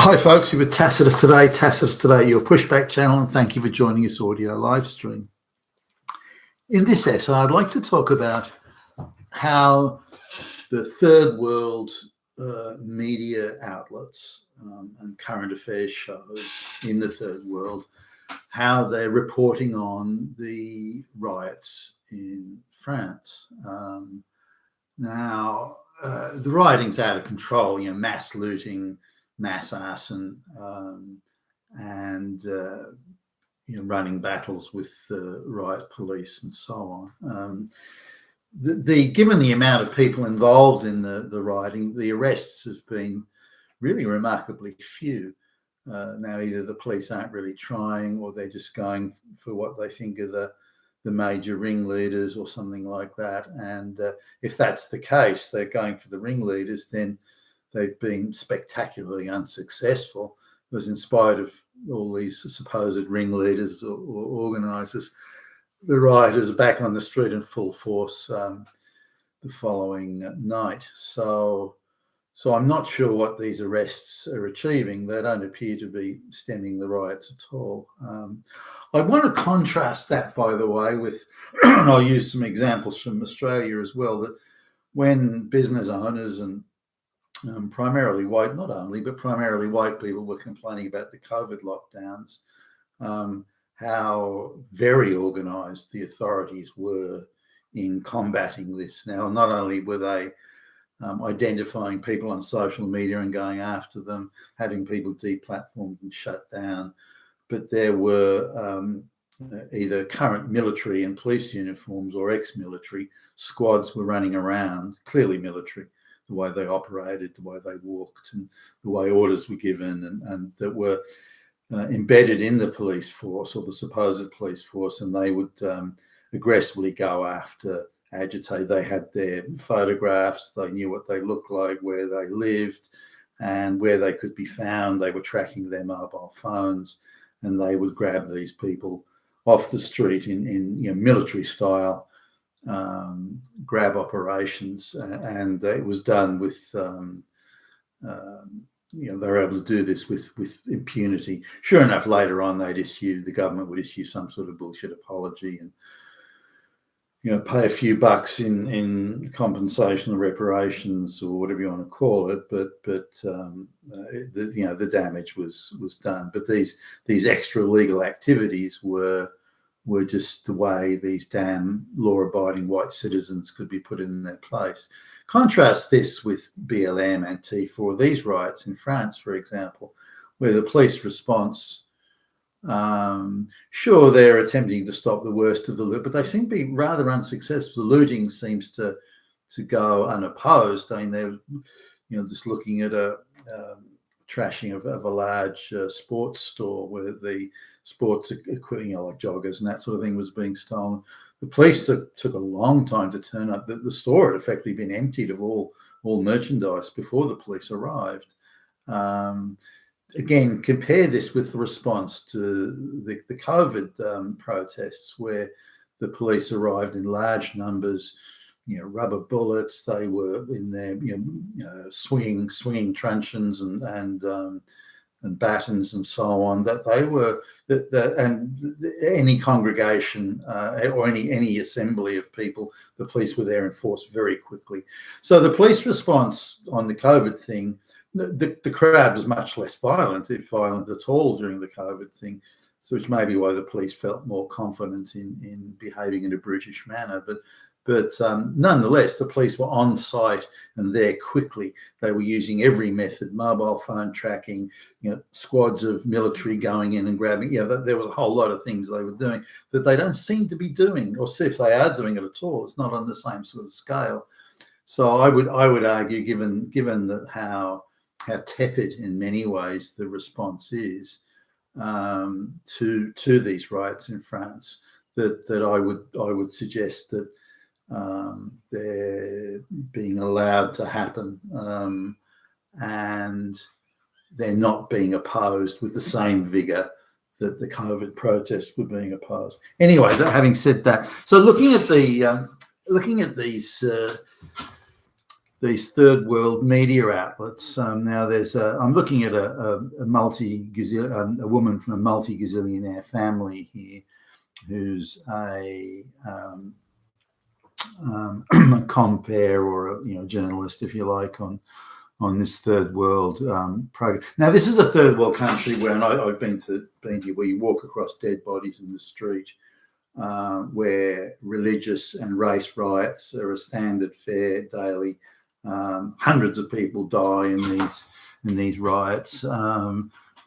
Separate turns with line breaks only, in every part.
Hi folks, you're with Tacitus Today, your pushback channel, and thank you for joining this audio live stream. In this essay, I'd like to talk about how the third world media outlets and current affairs shows in the third world, how they're reporting on the riots in France. Now, the rioting's out of control, mass looting, mass arson, and running battles with riot police and so on. Given the amount of people involved in the rioting, the arrests have been really remarkably few. Now, either the police aren't really trying, or they're just going for what they think are the major ringleaders or something like that. And if that's the case, they're going for the ringleaders, then they've been spectacularly unsuccessful, because in spite of all these supposed ringleaders or organisers, the rioters are back on the street in full force the following night. So I'm not sure what these arrests are achieving. They don't appear to be stemming the riots at all. I want to contrast that, by the way, with, and I'll use some examples from Australia as well, that when business owners and primarily white, not only, but primarily white people were complaining about the COVID lockdowns, how very organised the authorities were in combating this. Now, not only were they identifying people on social media and going after them, having people deplatformed and shut down, but there were either current military and police uniforms or ex-military squads were running around, clearly military, the way they operated, the way they walked, and the way orders were given, and that were embedded in the police force or the supposed police force, and they would aggressively go after, agitate. They had their photographs, they knew what they looked like, where they lived, and where they could be found. They were tracking their mobile phones, and they would grab these people off the street in military style grab operations, and it was done with they were able to do this with impunity. Sure enough, later on the government would issue some sort of bullshit apology and pay a few bucks in compensation or reparations or whatever you want to call it, but the damage was done. But these extra legal activities were just the way these damn law-abiding white citizens could be put in their place. Contrast this with BLM, Antifa, or these riots in France, for example, where the police response, sure, they're attempting to stop the worst of the loot, but they seem to be rather unsuccessful. The looting seems to go unopposed. I mean, they're just looking at a trashing of a large sports store where the sports equipment, like joggers and that sort of thing, was being stolen. The police took a long time to turn up. The store had effectively been emptied of all merchandise before the police arrived. Again, compare this with the response to the COVID protests, where the police arrived in large numbers, rubber bullets. They were in their, swinging truncheons and batons and so on. That they were, any congregation or any assembly of people, the police were there in force very quickly. So the police response on the COVID thing, the crowd was much less violent, if violent at all, during the COVID thing, so which may be why the police felt more confident in behaving in a brutish manner. But nonetheless, the police were on site and there quickly. They were using every method: mobile phone tracking, squads of military going in and grabbing. There was a whole lot of things they were doing that they don't seem to be doing, or see if they are doing it at all. It's not on the same sort of scale. So I would argue, given that how tepid in many ways the response is to these riots in France, that I would suggest that they're being allowed to happen, and they're not being opposed with the same vigor that the COVID protests were being opposed. Anyway, having said that, so looking at these these third world media outlets. Now there's I'm looking at a woman from a multi-gazillionaire family here, who's a compere or a journalist, if you like, on this third world program. Now this is a third world country where I've been to where you walk across dead bodies in the street, where religious and race riots are a standard fare daily. Hundreds of people die in these riots,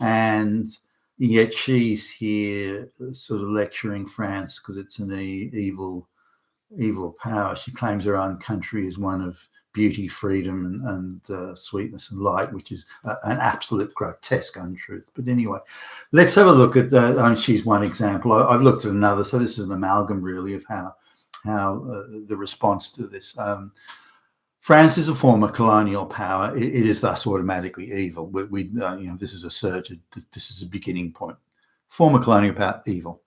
and yet she's here sort of lecturing France because it's an evil power. She claims her own country is one of beauty, freedom, and sweetness and light, which is an absolute grotesque untruth. But anyway, let's have a look at. She's one example. I've looked at another. So this is an amalgam, really, of how the response to this. France is a former colonial power. It is thus automatically evil. This is asserted. This is a beginning point. Former colonial power, evil.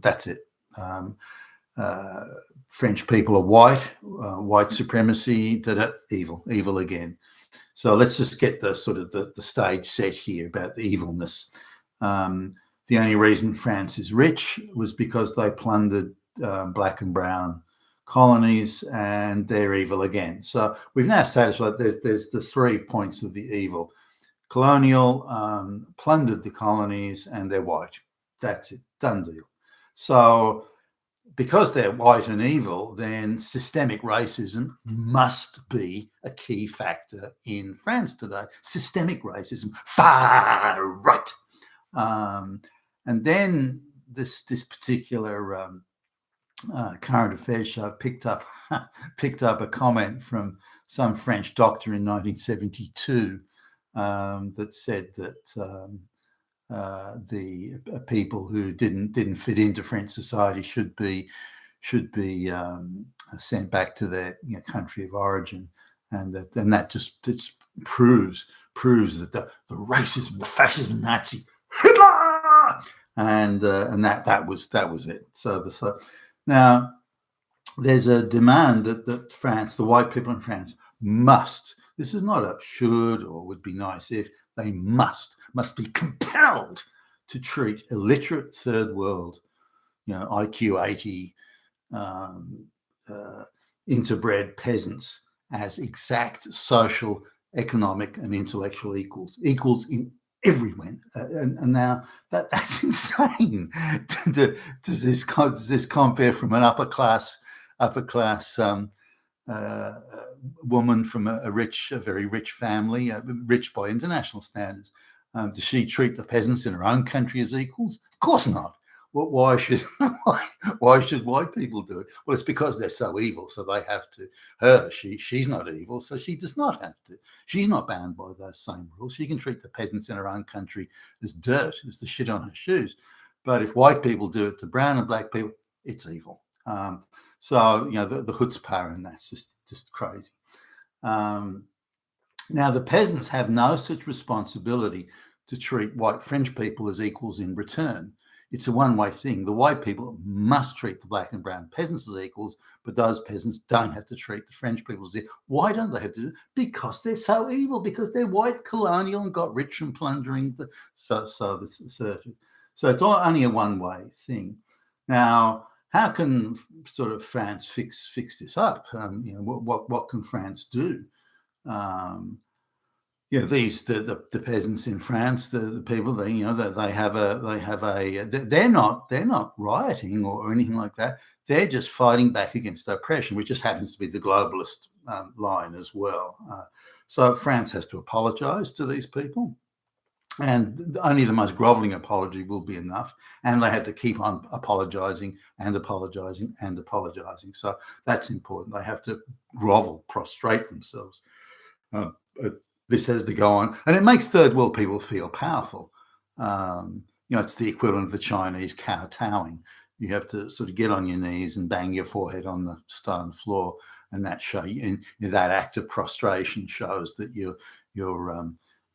That's it. French people are white. White supremacy. Evil again. So let's just get the sort of the stage set here about the evilness. The only reason France is rich was because they plundered black and brown colonies, and they're evil again. So we've now satisfied there's the 3 points of the evil. Colonial, plundered the colonies, and they're white. That's it, done deal. So because they're white and evil, then systemic racism must be a key factor in France today. Systemic racism, far right. And then this particular current affairs show picked up a comment from some French doctor in 1972 that said that the people who didn't fit into French society should be sent back to their country of origin, and that just proves that the racism, the fascism, Nazi Hitler, and that was it. So now there's a demand that France, the white people in France, must. This is not a should or would be nice if. They must be compelled to treat illiterate third world, IQ 80, interbred peasants as exact social, economic, and intellectual equals in everywhere. And now that's insane. Does this compare from an upper class woman from a very rich family, rich by international standards? Does she treat the peasants in her own country as equals? Of course not. Well, why should white people do it? Well, it's because they're so evil, so they have to. She's not evil, so she does not have to. She's not bound by those same rules. She can treat the peasants in her own country as dirt, as the shit on her shoes. But if white people do it to brown and black people, it's evil. So the chutzpah, and that's just crazy. Now the peasants have no such responsibility to treat white French people as equals in return. It's a one-way thing. The white people must treat the black and brown peasants as equals, but those peasants don't have to treat the French people as equals. Why don't they have to do it? Because they're so evil, because they're white, colonial, and got rich from plundering. So it's only a one-way thing. Now, how can sort of France fix this up? What can France do? The peasants in France, the people they're not rioting or anything like that. They're just fighting back against oppression, which just happens to be the globalist line as well. So France has to apologise to these people. And only the most grovelling apology will be enough. And they had to keep on apologising and apologising and apologising. So that's important. They have to grovel, prostrate themselves. This has to go on. And it makes third world people feel powerful. It's the equivalent of the Chinese kowtowing. You have to sort of get on your knees and bang your forehead on the stone floor. And that that act of prostration shows that you're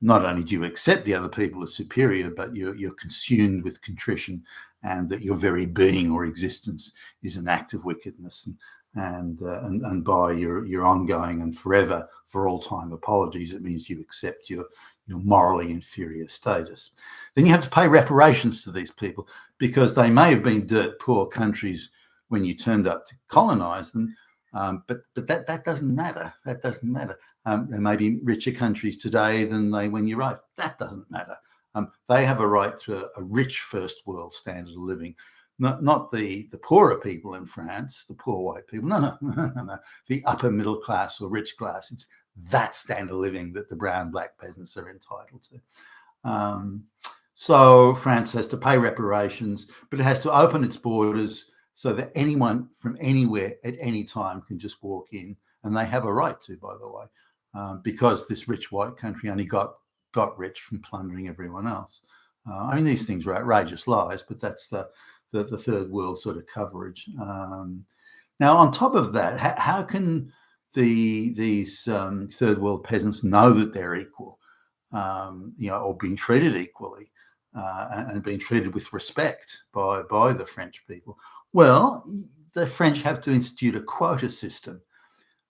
not only do you accept the other people as superior, but you're consumed with contrition, and that your very being or existence is an act of wickedness. and by your ongoing and forever, for all time apologies, it means you accept your morally inferior status. Then you have to pay reparations to these people, because they may have been dirt poor countries when you turned up to colonize them, but that doesn't matter. That doesn't matter. There may be richer countries today than they when you arrived. That doesn't matter. They have a right to a rich first world standard of living. Not the poorer people in France, the poor white people. No, the upper middle class or rich class. It's that standard of living that the brown, black peasants are entitled to. So France has to pay reparations, but it has to open its borders so that anyone from anywhere at any time can just walk in, and they have a right to, by the way, because this rich white country only got rich from plundering everyone else. I mean, these things are outrageous lies, but that's the third world sort of coverage. Now, on top of that, how can these third world peasants know that they're equal, or being treated equally, and being treated with respect by the French people? Well, the French have to institute a quota system.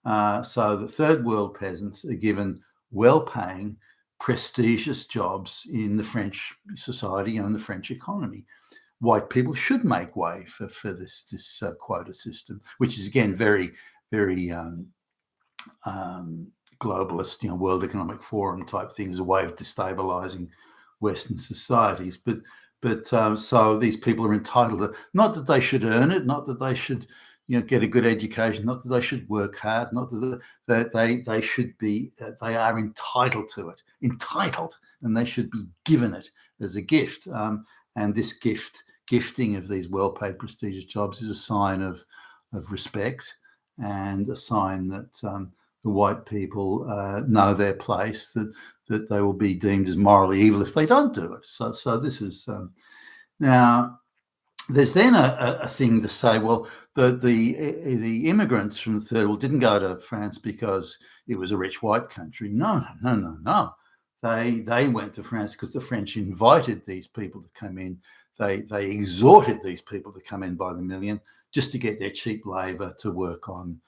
So the third world peasants are given well-paying, prestigious jobs in the French society and the French economy. White people should make way for this quota system, which is again very, very globalist, World Economic Forum type thing, as a way of destabilizing Western societies. But so these people are entitled to, not that they should earn it, not that they should get a good education, not that they should work hard, not that they should be, they are entitled to it, and they should be given it as a gift. And this gifting of these well-paid, prestigious jobs is a sign of respect, and a sign that the white people know their place, that they will be deemed as morally evil if they don't do it. So this is now. There's then a thing to say, well, the immigrants from the third world didn't go to France because it was a rich white country. No. They went to France because the French invited these people to come in. They exhorted these people to come in by the million just to get their cheap labour to work on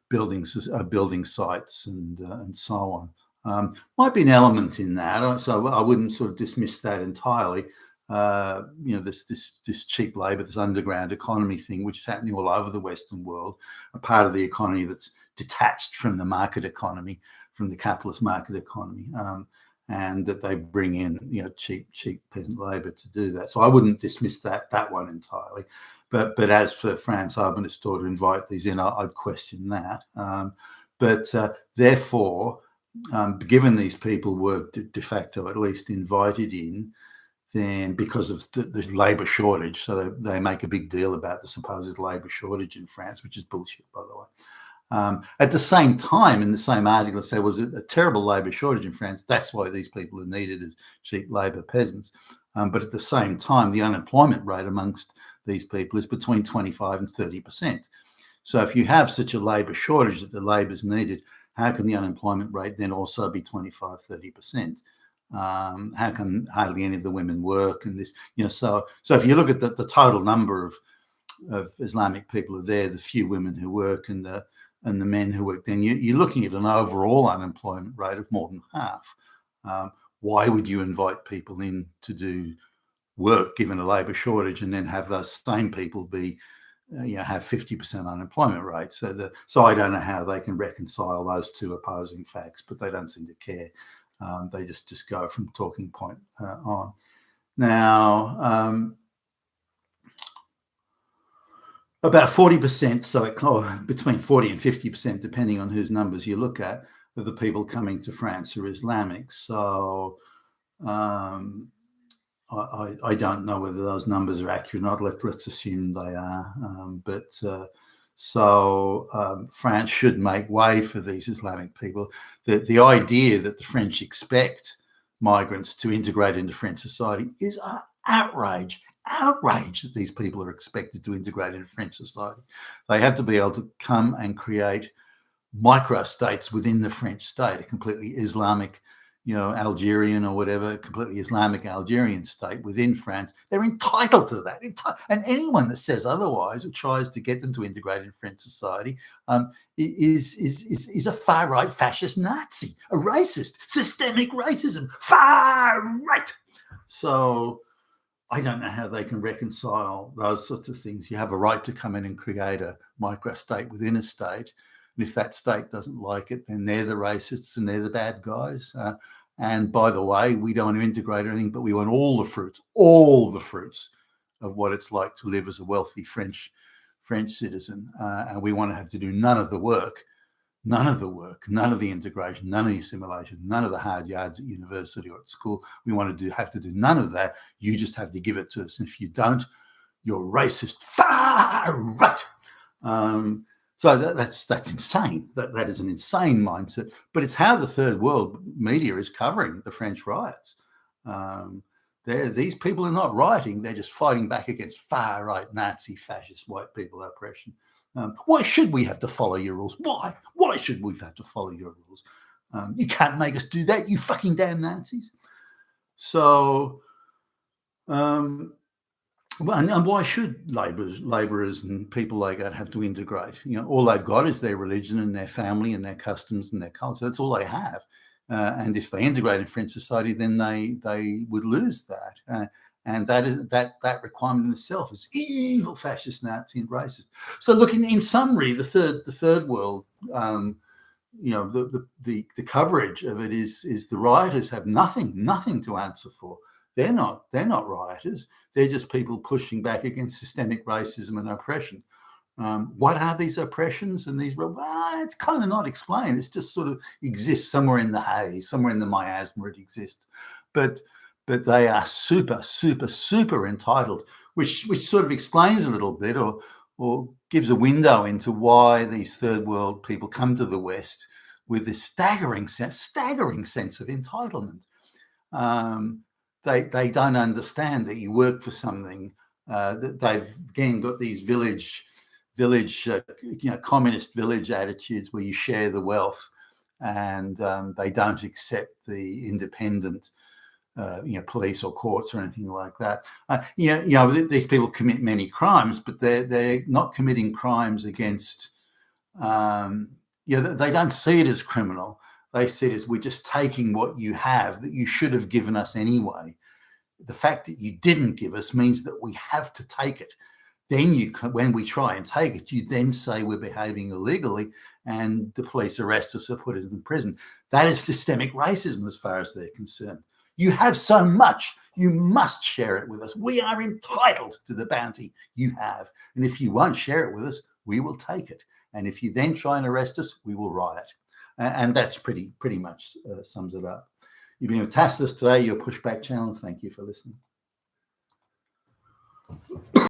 building sites and so on. Might be an element in that, so I wouldn't sort of dismiss that entirely. This cheap labour, this underground economy thing, which is happening all over the Western world, a part of the economy that's detached from the market economy, from the capitalist market economy, and that they bring in, cheap peasant labour to do that. So I wouldn't dismiss that one entirely. But as for France urbanist store to invite these in, I'd question that. Therefore, given these people were de facto at least invited in, then because of the labour shortage, so they make a big deal about the supposed labour shortage in France, which is bullshit, by the way. At the same time, in the same article, there was a terrible labour shortage in France. That's why these people are needed as cheap labour peasants. But at the same time, the unemployment rate amongst these people is between 25 and 30%. So if you have such a labour shortage that the labour is needed, how can the unemployment rate then also be 25, 30%? How can hardly any of the women work? And this, so if you look at the total number of Islamic people are there, the few women who work and the men who work, then you're looking at an overall unemployment rate of more than half. Why would you invite people in to do work given a labour shortage and then have those same people be have 50% unemployment rate? So I don't know how they can reconcile those two opposing facts, but they don't seem to care. They just go from talking point on. Now, about 40%, so between 40 and 50%, depending on whose numbers you look at, of the people coming to France are Islamic. So I don't know whether those numbers are accurate or not. Let's assume they are. France should make way for these Islamic people. The idea that the French expect migrants to integrate into French society is an outrage that these people are expected to integrate into French society. They have to be able to come and create micro-states within the French state, a completely Islamic Algerian or whatever, completely Islamic Algerian state within France. They're entitled to that. And anyone that says otherwise or tries to get them to integrate in French society is a far-right fascist Nazi, a racist, systemic racism, far right. So I don't know how they can reconcile those sorts of things. You have a right to come in and create a microstate within a state. And if that state doesn't like it, then they're the racists and they're the bad guys. And by the way, we don't want to integrate anything, but we want all the fruits of what it's like to live as a wealthy French citizen. And we want to have to do none of the work, none of the integration, none of the assimilation, none of the hard yards at university or at school. We want to have to do none of that. You just have to give it to us. And if you don't, you're racist, far right. So that's insane. That is an insane mindset. But it's how the third world media is covering the French riots. These people are not rioting. They're just fighting back against far right Nazi, fascist, white people oppression. Why should we have to follow your rules? Why? Why should we have to follow your rules? You can't make us do that, you fucking damn Nazis. So, and why should labourers and people like that have to integrate? All they've got is their religion and their family and their customs and their culture. That's all they have. And if they integrate in French society, then they would lose that. And that requirement in itself is evil, fascist, Nazi, and racist. So, look, in summary, the third world, the coverage of it is the rioters have nothing to answer for. They're not rioters. They're just people pushing back against systemic racism and oppression. What are these oppressions and these? Well, it's kind of not explained. It's just sort of exists somewhere in the haze, somewhere in the miasma. It exists, but they are super entitled, which sort of explains a little bit or gives a window into why these third world people come to the West with this staggering sense of entitlement. They don't understand that you work for something. That they've again got these village, communist village attitudes where you share the wealth, and they don't accept the independent, police or courts or anything like that. These people commit many crimes, but they're not committing crimes against. They don't see it as criminal. They see it as we're just taking what you have that you should have given us anyway. The fact that you didn't give us means that we have to take it. Then when we try and take it, you then say we're behaving illegally and the police arrest us or put us in prison. That is systemic racism as far as they're concerned. You have so much, you must share it with us. We are entitled to the bounty you have. And if you won't share it with us, we will take it. And if you then try and arrest us, we will riot. And that's pretty much sums it up. You've been with Tacitus today, your Pushback channel. Thank you for listening.